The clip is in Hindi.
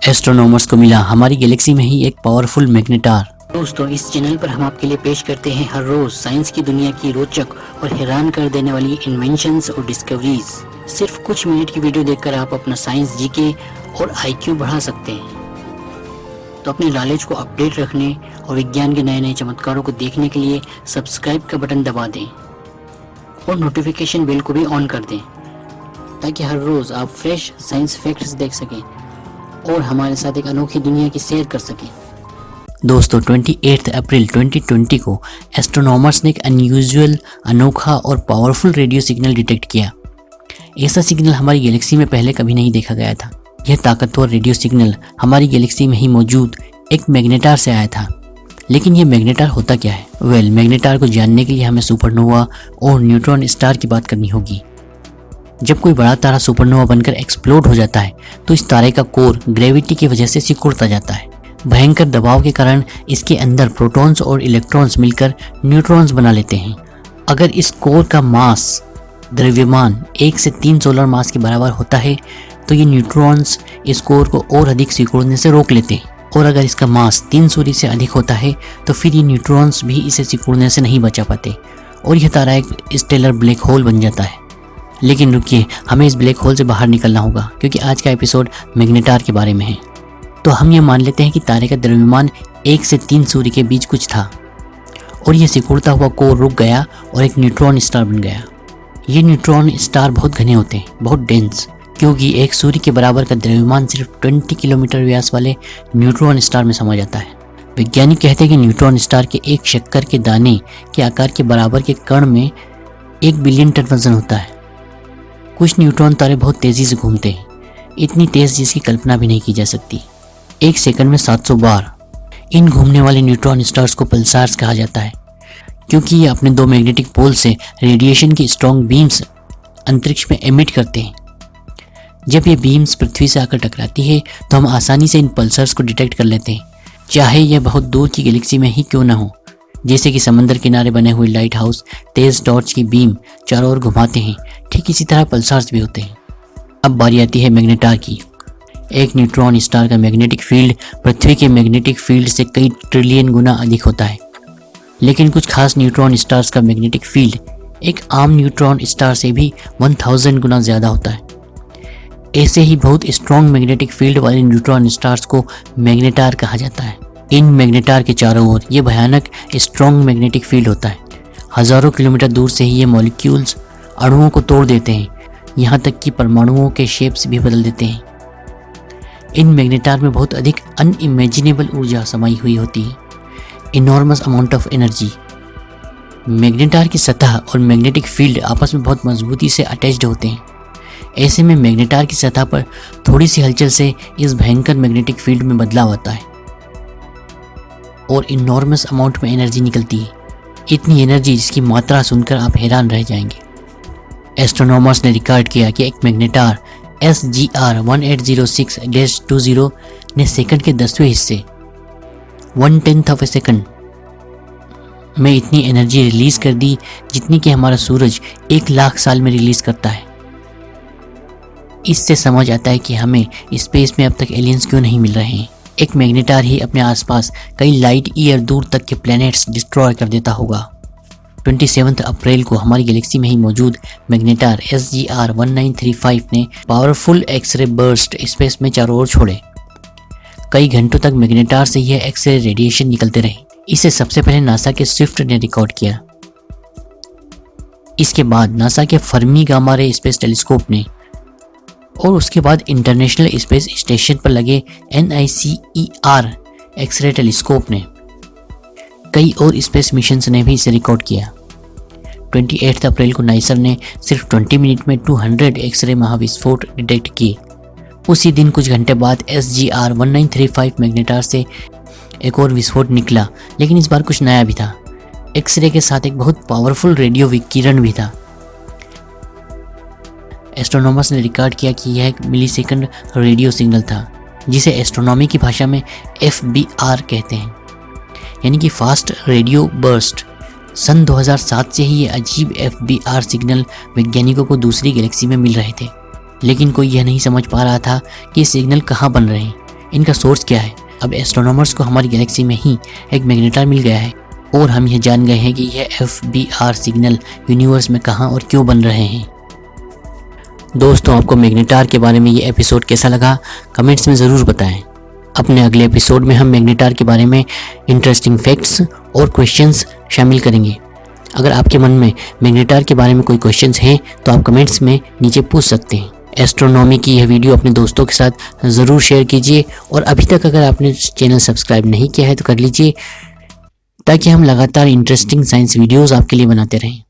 एस्ट्रोनॉमर्स को मिला हमारी गैलेक्सी में ही एक पावरफुल मैग्नेटार। दोस्तों, इस चैनल पर हम आपके लिए पेश करते हैं हर रोज साइंस की दुनिया की रोचक और हैरान कर देने वाली इन्वेंशंस और डिस्कवरीज। सिर्फ कुछ मिनट की वीडियो देखकर आप अपना साइंस जीके और आईक्यू बढ़ा सकते हैं। तो अपनी नॉलेज को अपडेट रखने और विज्ञान के नए नए चमत्कारों को देखने के लिए सब्सक्राइब का बटन दबा दें और नोटिफिकेशन बेल को भी ऑन कर दें, ताकि हर रोज आप फ्रेश साइंस फैक्ट्स देख सकें और हमारे साथ एक अनोखी दुनिया की सैर कर सकें। दोस्तों 28 अप्रैल 2020 को एस्ट्रोनॉमर्स ने एक अनयूजुअल, अनोखा और पावरफुल रेडियो सिग्नल डिटेक्ट किया। ऐसा सिग्नल हमारी गैलेक्सी में पहले कभी नहीं देखा गया था। यह ताकतवर रेडियो सिग्नल हमारी गैलेक्सी में ही मौजूद एक मैग्नेटार से आया था। लेकिन यह मैग्नेटार होता क्या है? मैग्नेटार को जानने के लिए हमें सुपरनोवा और न्यूट्रॉन स्टार की बात करनी होगी। जब कोई बड़ा तारा सुपरनोवा बनकर एक्सप्लोड हो जाता है तो इस तारे का कोर ग्रेविटी की वजह से सिकुड़ता जाता है। भयंकर दबाव के कारण इसके अंदर प्रोटॉन्स और इलेक्ट्रॉन्स मिलकर न्यूट्रॉन्स बना लेते हैं। अगर इस कोर का मास, द्रव्यमान 1 से 3 सोलर मास के बराबर होता है तो ये न्यूट्रॉन्स इस कोर को और अधिक सिकुड़ने से रोक लेते हैं। और अगर इसका मास 3 सूर्य से अधिक होता है तो फिर ये न्यूट्रॉन्स भी इसे सिकुड़ने से नहीं बचा पाते और यह तारा एक स्टेलर ब्लैक होल बन जाता है। लेकिन रुकिए, हमें इस ब्लैक होल से बाहर निकलना होगा, क्योंकि आज का एपिसोड मैग्नेटार के बारे में है। तो हम ये मान लेते हैं कि तारे का द्रव्यमान 1 से 3 सूर्य के बीच कुछ था और यह सिकुड़ता हुआ कोर रुक गया और एक न्यूट्रॉन स्टार बन गया। ये न्यूट्रॉन स्टार बहुत घने होते हैं, बहुत डेंस, क्योंकि एक सूर्य के बराबर का द्रव्यमान सिर्फ 20 किलोमीटर व्यास वाले न्यूट्रॉन स्टार में समा जाता है। वैज्ञानिक कहते हैं कि न्यूट्रॉन स्टार के एक शक्कर के दाने के आकार के बराबर के कण में 1 बिलियन टन वजन होता है। कुछ न्यूट्रॉन तारे बहुत तेजी से घूमते हैं, इतनी तेज जिसकी कल्पना भी नहीं की जा सकती। 1 सेकंड में 700 बार। इन घूमने वाले न्यूट्रॉन स्टार्स को पल्सार्स कहा जाता है, क्योंकि ये अपने 2 मैग्नेटिक पोल से रेडिएशन की स्ट्रॉन्ग बीम्स अंतरिक्ष में एमिट करते हैं। जब ये बीम्स पृथ्वी से आकर टकराती है तो हम आसानी से इन पल्सर्स को डिटेक्ट कर लेते हैं, चाहे यह बहुत दूर की गैलेक्सी में ही क्यों ना हो। जैसे कि समंदर किनारे बने हुए लाइट हाउस तेज टॉर्च की बीम चारों ओर घुमाते हैं, ठीक इसी तरह पल्सार्स भी होते हैं। अब बारी आती है मैग्नेटार की। एक न्यूट्रॉन स्टार का मैग्नेटिक फील्ड पृथ्वी के मैग्नेटिक फील्ड से कई ट्रिलियन गुना अधिक होता है। लेकिन कुछ खास न्यूट्रॉन स्टार्स का मैग्नेटिक फील्ड एक आम न्यूट्रॉन स्टार से भी 1000 गुना ज़्यादा होता है। ऐसे ही बहुत स्ट्रॉन्ग मैग्नेटिक फील्ड वाले न्यूट्रॉन स्टार्स को मैग्नेटार कहा जाता है। इन मैग्नेटार के चारों ओर ये भयानक स्ट्रॉन्ग मैग्नेटिक फील्ड होता है। हज़ारों किलोमीटर दूर से ही ये मॉलिक्यूल्स अणुओं को तोड़ देते हैं, यहाँ तक कि परमाणुओं के शेप्स भी बदल देते हैं। इन मैग्नेटार में बहुत अधिक अनइमेजिनेबल ऊर्जा समाई हुई होती है, enormous amount of energy. Magnetar की सतह और मैग्नेटिक फील्ड आपस में बहुत मजबूती से अटैच्ड होते हैं। ऐसे में मैग्नेटार की सतह पर थोड़ी सी हलचल से इस भयंकर मैग्नेटिक फील्ड में बदलाव आता है और इनॉर्मस अमाउंट में एनर्जी निकलती है। इतनी एनर्जी जिसकी मात्रा सुनकर आप हैरान रह जाएंगे। एस्ट्रोनॉमर्स ने रिकॉर्ड किया कि एक मैग्नेटार SGR 1806-20 ने सेकंड के 10वें हिस्से 1/10 ऑफ ए सेकंड में इतनी एनर्जी रिलीज कर दी जितनी कि हमारा सूरज 1 लाख साल में रिलीज करता है। इससे समझ आता है कि हमें स्पेस में अब तक एलियंस क्यों नहीं मिल रहे हैं। एक मैग्नेटार ही अपने आसपास कई लाइट ईयर दूर तक के प्लैनेट्स डिस्ट्रॉय कर देता होगा। 27 अप्रैल को हमारी गैलेक्सी में ही मौजूद मैग्नेटार SGR 1935 ने पावरफुल एक्सरे बर्स्ट स्पेस में चारों ओर छोड़े। कई घंटों तक मैग्नेटार से यह एक्सरे रेडिएशन निकलते रहे। इसे सबसे पहले नासा के स्विफ्ट ने रिकॉर्ड किया। इसके बाद नासा के Fermi gamma ray space telescope ने, और उसके बाद इंटरनेशनल स्पेस स्टेशन पर लगे NICER एक्सरे टेलीस्कोप ने। कई और स्पेस मिशंस ने भी इसे रिकॉर्ड किया। 28 अप्रैल को नाइसर ने सिर्फ 20 मिनट में 200 एक्सरे महाविस्फोट डिटेक्ट किए। उसी दिन कुछ घंटे बाद SGR 1935 मैग्नेटार से एक और विस्फोट निकला, लेकिन इस बार कुछ नया भी था। एक्सरे के साथ एक बहुत पावरफुल रेडियो विकिरण भी था। एस्ट्रोनॉमर्स ने रिकॉर्ड किया कि यह एक मिलीसेकंड रेडियो सिग्नल था, जिसे एस्ट्रोनॉमी की भाषा में FBR कहते हैं, यानी कि फास्ट रेडियो बर्स्ट। सन 2007 से ही ये अजीब FBR सिग्नल वैज्ञानिकों को दूसरी गैलेक्सी में मिल रहे थे, लेकिन कोई यह नहीं समझ पा रहा था कि ये सिग्नल कहाँ बन रहे हैं। इनका सोर्स क्या है? अब एस्ट्रोनॉमर्स को हमारी गैलेक्सी में ही एक मैग्नेटार मिल गया है और हम यह जान गए हैं कि यह FBR सिग्नल यूनिवर्स में कहाँ और क्यों बन रहे हैं। दोस्तों, आपको मैग्नेटार के बारे में ये एपिसोड कैसा लगा कमेंट्स में ज़रूर बताएं। अपने अगले एपिसोड में हम मैग्नेटार के बारे में इंटरेस्टिंग फैक्ट्स और क्वेश्चंस शामिल करेंगे। अगर आपके मन में मैग्नेटार के बारे में कोई क्वेश्चंस हैं तो आप कमेंट्स में नीचे पूछ सकते हैं। एस्ट्रोनॉमी की यह वीडियो अपने दोस्तों के साथ ज़रूर शेयर कीजिए और अभी तक अगर आपने चैनल सब्सक्राइब नहीं किया है तो कर लीजिए, ताकि हम लगातार इंटरेस्टिंग साइंस वीडियोज़ आपके लिए बनाते रहें।